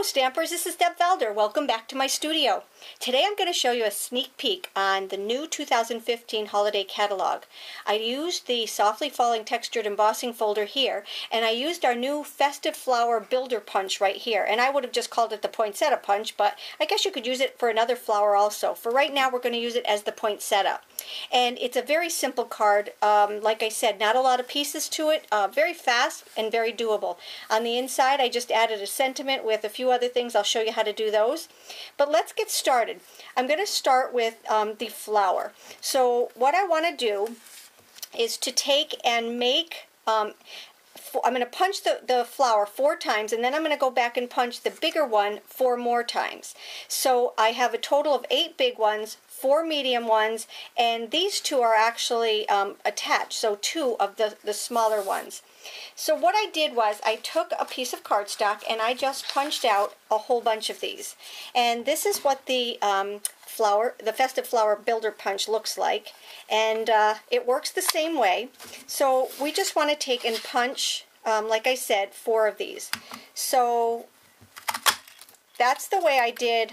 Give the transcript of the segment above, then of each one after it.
Hello Stampers, this is Deb Valder. Welcome back to my studio. Today I'm going to show you a sneak peek on the new 2015 holiday catalog. I used the Softly Falling Textured Embossing folder here, and I used our new Festive Flower Builder Punch right here. And I would have just called it the Poinsettia Punch, but I guess you could use it for another flower also. For right now we're going to use it as the Poinsettia. And it's a very simple card. Like I said, not a lot of pieces to it, very fast and very doable. On the inside I just added a sentiment with a few other things. I'll show you how to do those. But let's get started. I'm going to start with the flower. So what I want to do is to take and make, I'm going to punch the flower 4 times, and then I'm going to go back and punch the bigger one 4 more times. So I have a total of 8 big ones, 4 medium ones, and these 2 are actually attached, so 2 of the smaller ones. So what I did was I took a piece of cardstock and I just punched out a whole bunch of these. And this is what the Festive Flower Builder Punch looks like. And it works the same way. So we just want to take and punch, like I said, 4 of these. So that's the way I did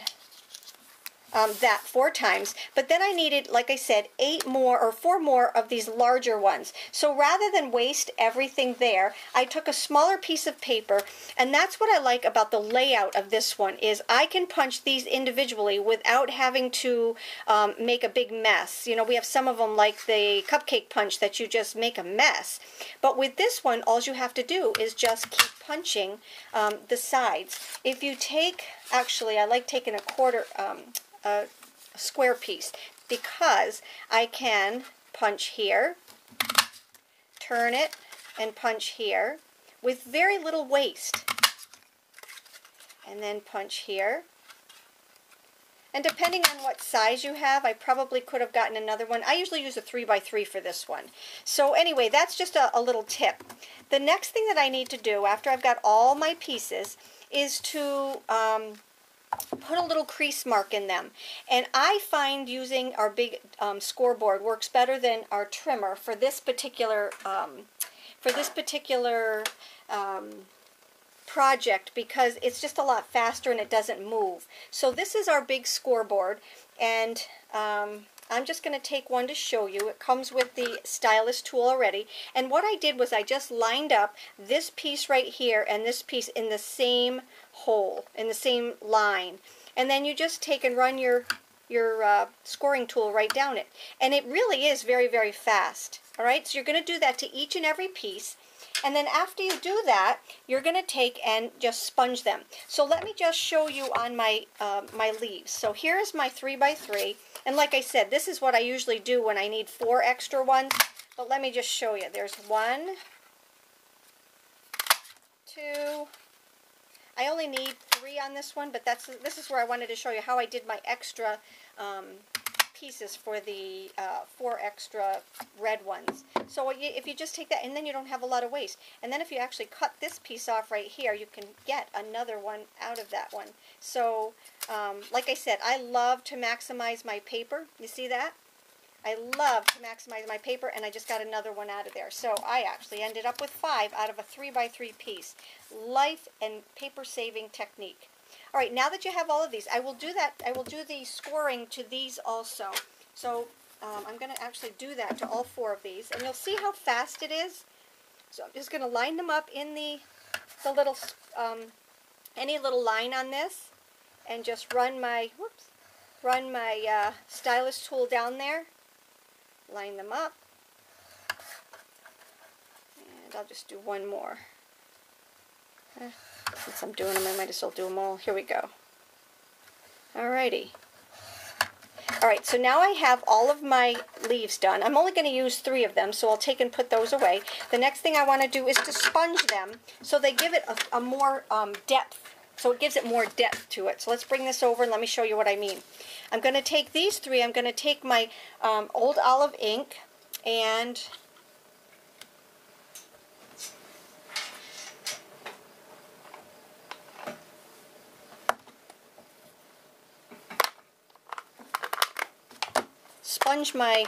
that 4 times, but then I needed, like I said, 8 more or 4 more of these larger ones. So rather than waste everything there, I took a smaller piece of paper, and that's what I like about the layout of this one, is I can punch these individually without having to make a big mess. You know, we have some of them like the cupcake punch that you just make a mess, but with this one all you have to do is just keep punching the sides. If you take, actually I like taking a square piece, because I can punch here, turn it, and punch here with very little waste, and then punch here. And depending on what size you have, I probably could have gotten another one. I usually use a 3x3 for this one. So anyway, that's just a little tip. The next thing that I need to do after I've got all my pieces is to put a little crease mark in them. And I find using our big scoreboard works better than our trimmer for this particular project, because it's just a lot faster and it doesn't move. So this is our big scoreboard, and I'm just going to take one to show you. It comes with the stylus tool already, and what I did was I just lined up this piece right here and this piece in the same hole, in the same line, and then you just take and run your scoring tool right down it, and it really is very, very fast. Alright, so you're going to do that to each and every piece. And then after you do that, you're going to take and just sponge them. So let me just show you on my my leaves. So here's my 3x3, and like I said, this is what I usually do when I need 4 extra ones. But let me just show you. There's 1, 2. I only need 3 on this one, but this is where I wanted to show you how I did my extra pieces for the 4 extra red ones. So if you just take that, and then you don't have a lot of waste. And then if you actually cut this piece off right here, you can get another one out of that one. So like I said, I love to maximize my paper. You see that? I love to maximize my paper, and I just got another one out of there. So I actually ended up with 5 out of a 3x3 piece. Life and paper saving technique. All right, now that you have all of these, I will do the scoring to these also. So I'm going to actually do that to all 4 of these, and you'll see how fast it is. So I'm just going to line them up in the little, any little line on this, and just run my, stylus tool down there, line them up, and I'll just do one more. Since I'm doing them, I might as well do them all. Here we go. Alrighty. Alright, so now I have all of my leaves done. I'm only going to use 3 of them, so I'll take and put those away. The next thing I want to do is to sponge them so they give it a more depth. So it gives it more depth to it. So let's bring this over and let me show you what I mean. I'm going to take these 3. I'm going to take my old olive ink and sponge my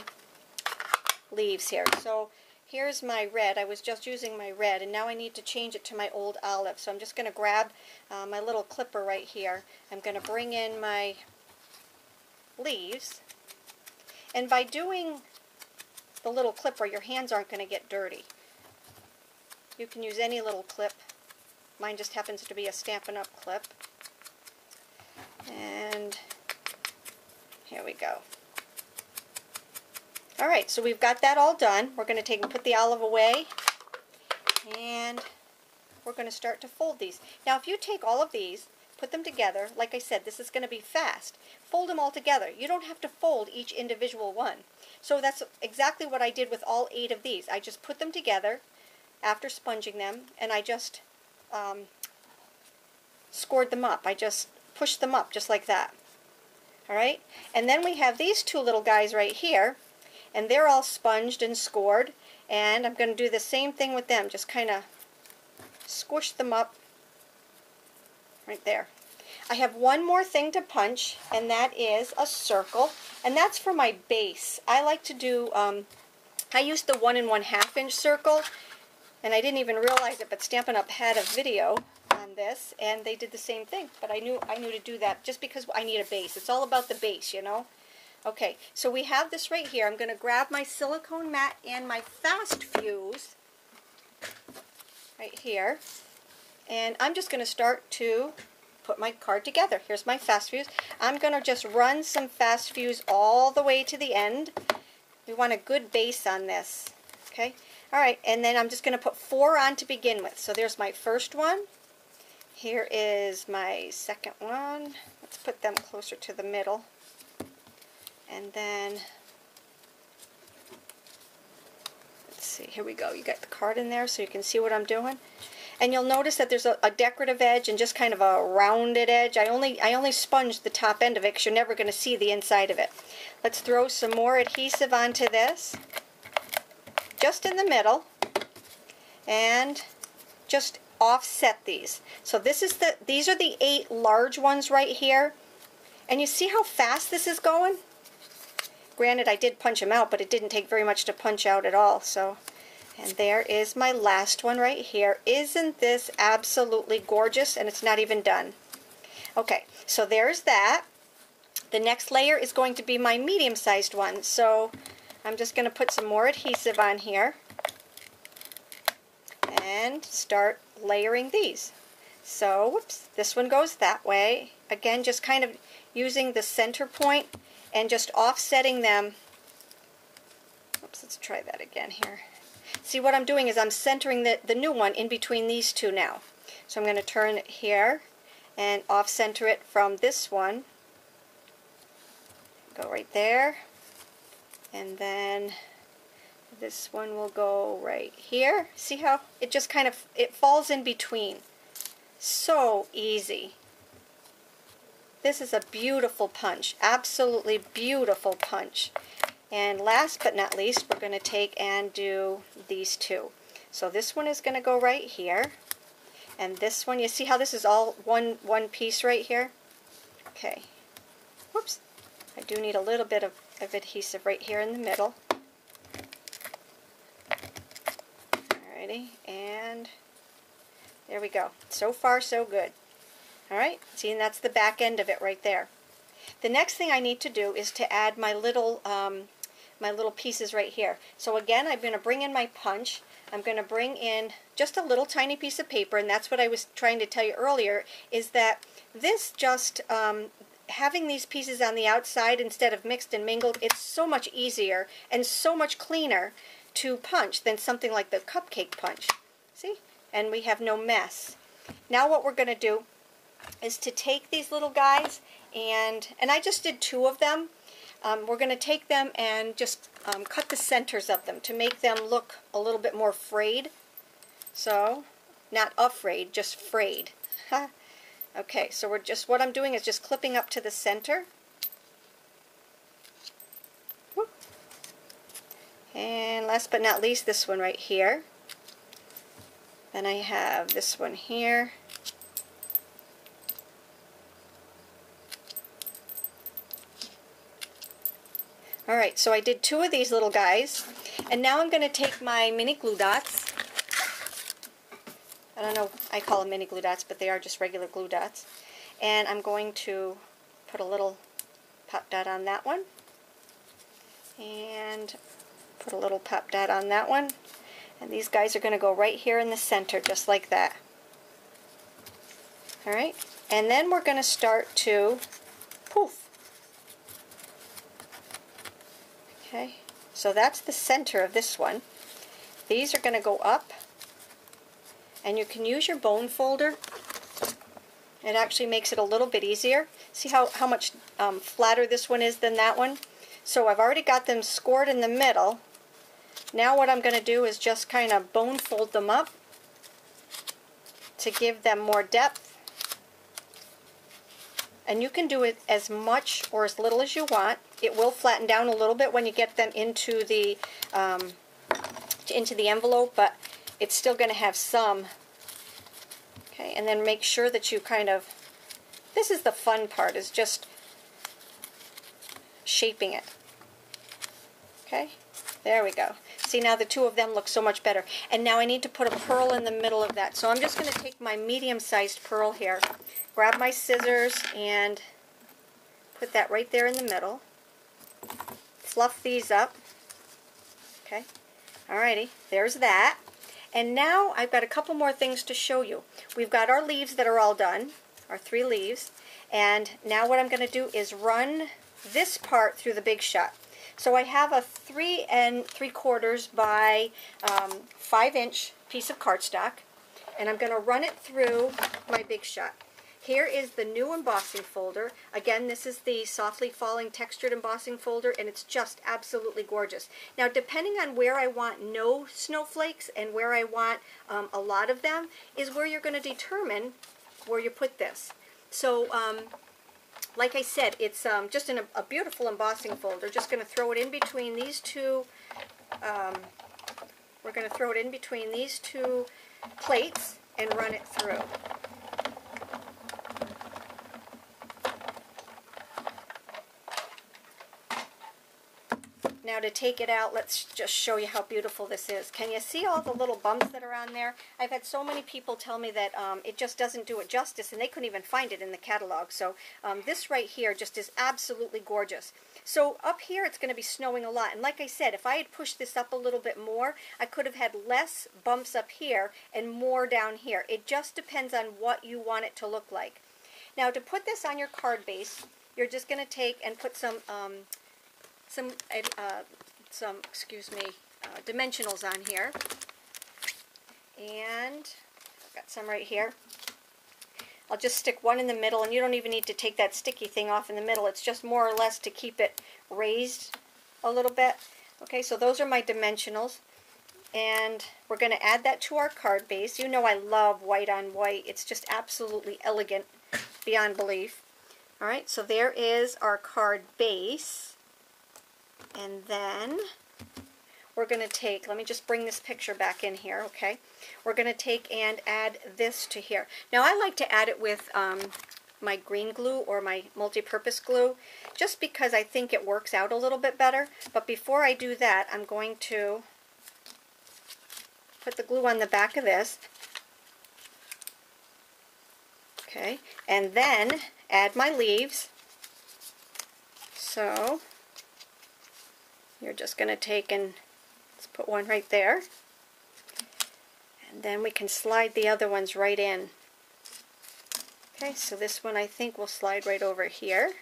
leaves here. So here's my red. I was just using my red, and now I need to change it to my old olive. So I'm just going to grab my little clipper right here. I'm going to bring in my leaves, and by doing the little clipper, your hands aren't going to get dirty. You can use any little clip. Mine just happens to be a Stampin' Up! Clip. And here we go. Alright, so we've got that all done. We're going to take and put the olive away, and we're going to start to fold these. Now if you take all of these, put them together, like I said, this is going to be fast. Fold them all together. You don't have to fold each individual one. So that's exactly what I did with all 8 of these. I just put them together after sponging them, and I just scored them up. I just pushed them up just like that. Alright? And then we have these 2 little guys right here, and they're all sponged and scored, and I'm going to do the same thing with them. Just kind of squish them up right there. I have one more thing to punch, and that is a circle, and that's for my base. I like to do, I used the 1 1/2 inch circle, and I didn't even realize it, but Stampin' Up! Had a video on this, and they did the same thing, but I knew to do that just because I need a base. It's all about the base, you know. Okay, so we have this right here. I'm going to grab my silicone mat and my fast fuse right here, and I'm just going to start to put my card together. Here's my fast fuse. I'm going to just run some fast fuse all the way to the end. We want a good base on this. Okay, alright, and then I'm just going to put 4 on to begin with. So there's my first one. Here is my second one. Let's put them closer to the middle. And then, let's see, here we go. You got the card in there so you can see what I'm doing. And you'll notice that there's a decorative edge and just kind of a rounded edge. I only sponged the top end of it because you're never going to see the inside of it. Let's throw some more adhesive onto this, just in the middle, and just offset these. So these are the 8 large ones right here. And you see how fast this is going? Granted, I did punch them out, but it didn't take very much to punch out at all. So, and there is my last one right here. Isn't this absolutely gorgeous? And it's not even done. Okay, so there's that. The next layer is going to be my medium-sized one. So I'm just going to put some more adhesive on here and start layering these. So, whoops, this one goes that way. Again, just kind of using the center point and just offsetting them. Oops, let's try that again here. See, what I'm doing is I'm centering the new one in between these 2 now. So I'm going to turn it here and off-center it from this one. Go right there. And then this one will go right here. See how it just kind of, it falls in between. So easy. This is a beautiful punch, absolutely beautiful punch. And last but not least, we're going to take and do these 2. So this one is going to go right here, and this one, you see how this is all one piece right here? Okay. Whoops. I do need a little bit of adhesive right here in the middle. Alrighty, and there we go. So far, so good. Alright, see, and that's the back end of it right there. The next thing I need to do is to add my little pieces right here. So again, I'm going to bring in my punch. I'm going to bring in just a little tiny piece of paper, and that's what I was trying to tell you earlier, is that this just, having these pieces on the outside instead of mixed and mingled, it's so much easier and so much cleaner to punch than something like the cupcake punch. See? And we have no mess. Now what we're going to do is to take these little guys, and I just did 2 of them. We're going to take them and just cut the centers of them to make them look a little bit more frayed. So, not afraid, just frayed. Okay, so what I'm doing is just clipping up to the center. Whoop. And last but not least, this one right here. Then I have this one here. Alright, so I did 2 of these little guys, And now I'm going to take my mini glue dots. I don't know, I call them mini glue dots, but they are just regular glue dots. And I'm going to put a little pop dot on that one. And put a little pop dot on that one. And these guys are going to go right here in the center, just like that. Alright, and then we're going to start to poof. Okay, so that's the center of this one. These are going to go up, and you can use your bone folder. It actually makes it a little bit easier. See how much flatter this one is than that one? So I've already got them scored in the middle. Now what I'm going to do is just kind of bone fold them up to give them more depth. And you can do it as much or as little as you want. It will flatten down a little bit when you get them into the envelope, but it's still going to have some. Okay, and then make sure that you kind of, this is the fun part, is just shaping it. Okay, there we go. See, now the two of them look so much better. And now I need to put a pearl in the middle of that. So I'm just going to take my medium-sized pearl here, grab my scissors, and put that right there in the middle. Fluff these up. Okay, alrighty, there's that. And now I've got a couple more things to show you. We've got our leaves that are all done, our 3 leaves. And now what I'm going to do is run this part through the Big Shot. So I have a 3 3/4 by 5-inch piece of cardstock, and I'm going to run it through my Big Shot. Here is the new embossing folder. Again, this is the softly falling textured embossing folder, and it's just absolutely gorgeous. Now, depending on where I want no snowflakes and where I want a lot of them is where you're going to determine where you put this. So, like I said, it's just in a beautiful embossing folder. Just going to throw it in between these two. We're going to throw it in between these two plates and run it through. Now to take it out, let's just show you how beautiful this is. Can you see all the little bumps that are on there? I've had so many people tell me that it just doesn't do it justice, and they couldn't even find it in the catalog. So this right here just is absolutely gorgeous. So up here it's going to be snowing a lot, and like I said, if I had pushed this up a little bit more, I could have had less bumps up here and more down here. It just depends on what you want it to look like. Now to put this on your card base, you're just going to take and put some dimensionals on here, and I've got some right here. I'll just stick one in the middle, and you don't even need to take that sticky thing off in the middle. It's just more or less to keep it raised a little bit. Okay, so those are my dimensionals, and we're going to add that to our card base. You know I love white on white. It's just absolutely elegant beyond belief. Alright, so there is our card base. And then we're going to take, let me just bring this picture back in here, okay? We're going to take and add this to here. Now I like to add it with my green glue or my multi-purpose glue, just because I think it works out a little bit better. But before I do that, I'm going to put the glue on the back of this, okay? And then add my leaves. So you're just going to take and let's put one right there, and then we can slide the other ones right in. Okay, so this one I think will slide right over here,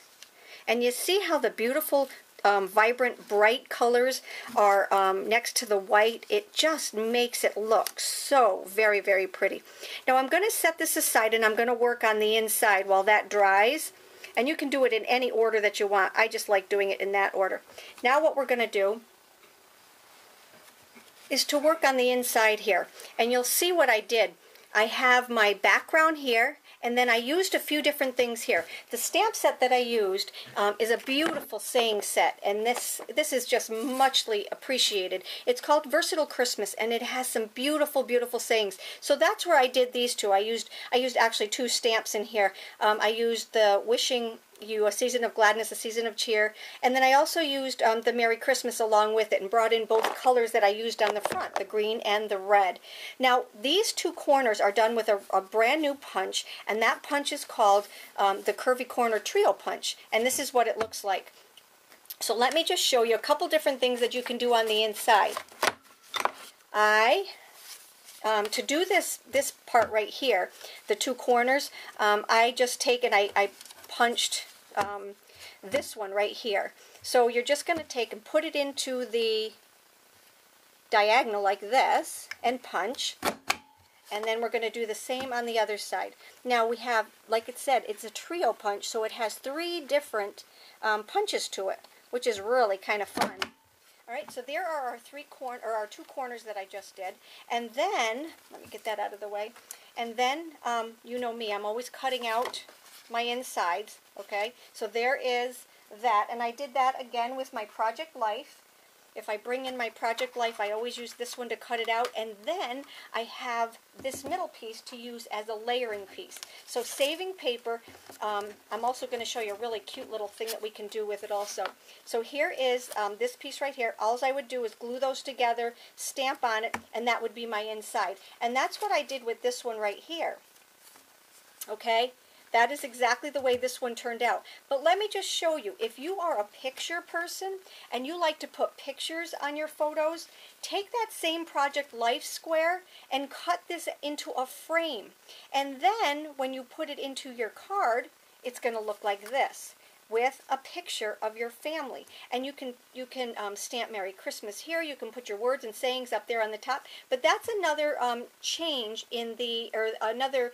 and you see how the beautiful vibrant bright colors are next to the white. It just makes it look so very, very pretty. Now I'm going to set this aside, and I'm going to work on the inside while that dries. And you can do it in any order that you want. I just like doing it in that order. Now what we're going to do is to work on the inside here. And you'll see what I did. I have my background here, and then I used a few different things here. The stamp set that I used is a beautiful saying set, and this is just muchly appreciated. It's called Versatile Christmas, and it has some beautiful, beautiful sayings. So that's where I did these two. I used actually 2 stamps in here. I used the wishing you a season of gladness, a season of cheer. And then I also used the Merry Christmas along with it and brought in both colors that I used on the front, the green and the red. Now, these two corners are done with a brand new punch, and that punch is called the Curvy Corner Trio Punch. And this is what it looks like. So let me just show you a couple different things that you can do on the inside. To do this part right here, the two corners, I just take and I punched this one right here. So you're just going to take and put it into the diagonal like this and punch. And then we're going to do the same on the other side. Now we have, like it said, it's a trio punch, so it has 3 different punches to it, which is really kind of fun. All right, so there are our 2 corners that I just did. And then, let me get that out of the way. And then, you know me, I'm always cutting out my insides, okay? So there is that, and I did that again with my Project Life. If I bring in my Project Life, I always use this one to cut it out, and then I have this middle piece to use as a layering piece. So saving paper, I'm also going to show you a really cute little thing that we can do with it also. So here is this piece right here. All I would do is glue those together, stamp on it, and that would be my inside. And that's what I did with this one right here. Okay? That is exactly the way this one turned out. But let me just show you, if you are a picture person and you like to put pictures on your photos, take that same Project Life square and cut this into a frame. And then when you put it into your card, it's going to look like this, with a picture of your family. And you can stamp Merry Christmas here. You can put your words and sayings up there on the top. But that's another change in the, or another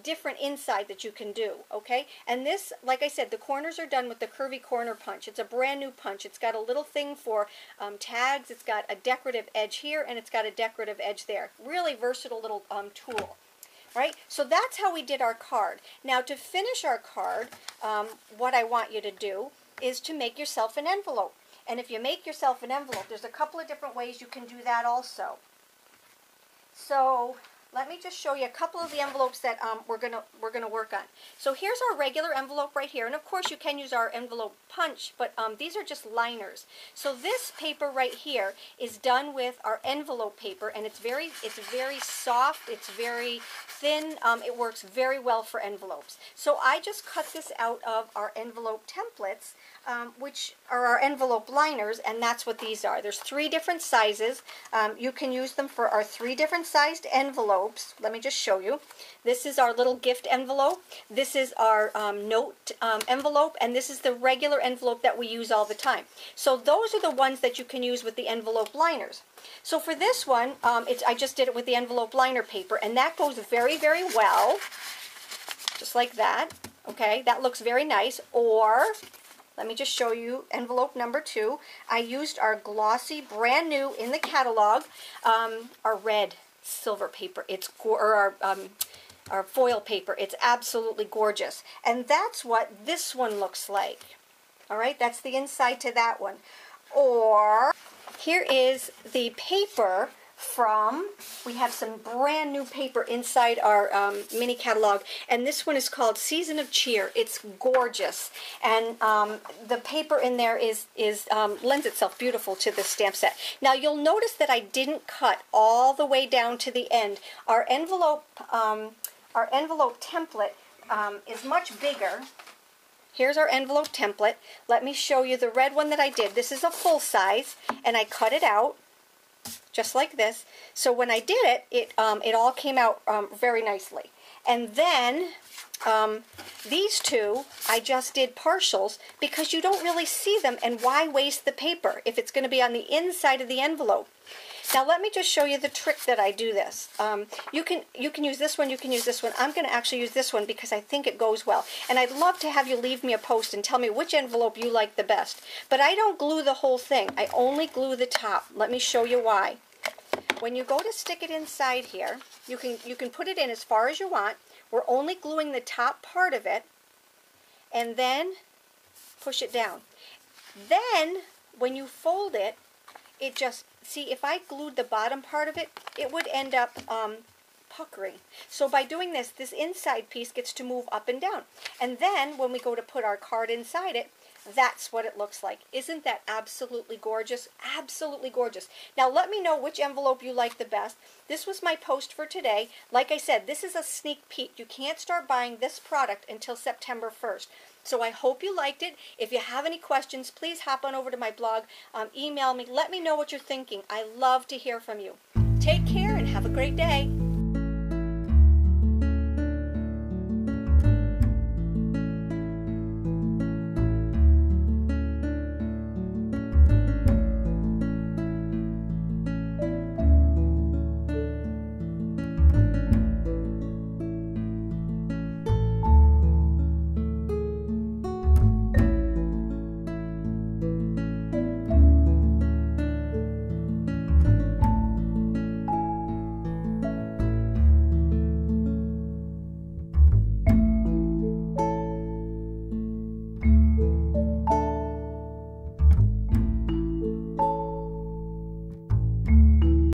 different inside that you can do, okay? And this, like I said, the corners are done with the Curvy Corner Punch. It's a brand new punch. It's got a little thing for tags. It's got a decorative edge here, and it's got a decorative edge there. Really versatile little tool. Right? So that's how we did our card. Now to finish our card, what I want you to do is to make yourself an envelope. And if you make yourself an envelope, there's a couple of different ways you can do that also. So let me just show you a couple of the envelopes that we're gonna work on. So here's our regular envelope right here, and of course you can use our envelope punch, but these are just liners. So this paper right here is done with our envelope paper, and it's very soft, it's very thin, it works very well for envelopes. So I just cut this out of our envelope templates, which are our envelope liners, and that's what these are. There's 3 different sizes. You can use them for our 3 different sized envelopes. Let me just show you. This is our little gift envelope. This is our note envelope, and this is the regular envelope that we use all the time. So those are the ones that you can use with the envelope liners. So for this one, I just did it with the envelope liner paper, and that goes very, very well, just like that. Okay, that looks very nice. Or let me just show you envelope number 2. I used our glossy, brand new in the catalog, our red silver paper. It's our foil paper. It's absolutely gorgeous, and that's what this one looks like. All right, that's the inside to that one. Or here is the paper from, we have some brand new paper inside our mini catalog, and this one is called Season of Cheer. It's gorgeous, and the paper in there lends itself beautiful to this stamp set. Now you'll notice that I didn't cut all the way down to the end. Our envelope template is much bigger. Here's our envelope template. Let me show you the red one that I did. This is a full size, and I cut it out just like this. So when I did it, it all came out very nicely. And then these 2, I just did partials because you don't really see them, and why waste the paper if it's going to be on the inside of the envelope? Now let me just show you the trick that I do this. You can use this one, you can use this one. I'm going to actually use this one because I think it goes well. And I'd love to have you leave me a post and tell me which envelope you like the best. But I don't glue the whole thing. I only glue the top. Let me show you why. When you go to stick it inside here, you can put it in as far as you want. We're only gluing the top part of it, and then push it down. Then when you fold it, it just, see, if I glued the bottom part of it, it would end up puckering. So by doing this, this inside piece gets to move up and down. And then when we go to put our card inside it, that's what it looks like. Isn't that absolutely gorgeous? Absolutely gorgeous. Now let me know which envelope you like the best. This was my post for today. Like I said, this is a sneak peek. You can't start buying this product until September 1st. So I hope you liked it. If you have any questions, please hop on over to my blog, email me, let me know what you're thinking. I love to hear from you. Take care and have a great day.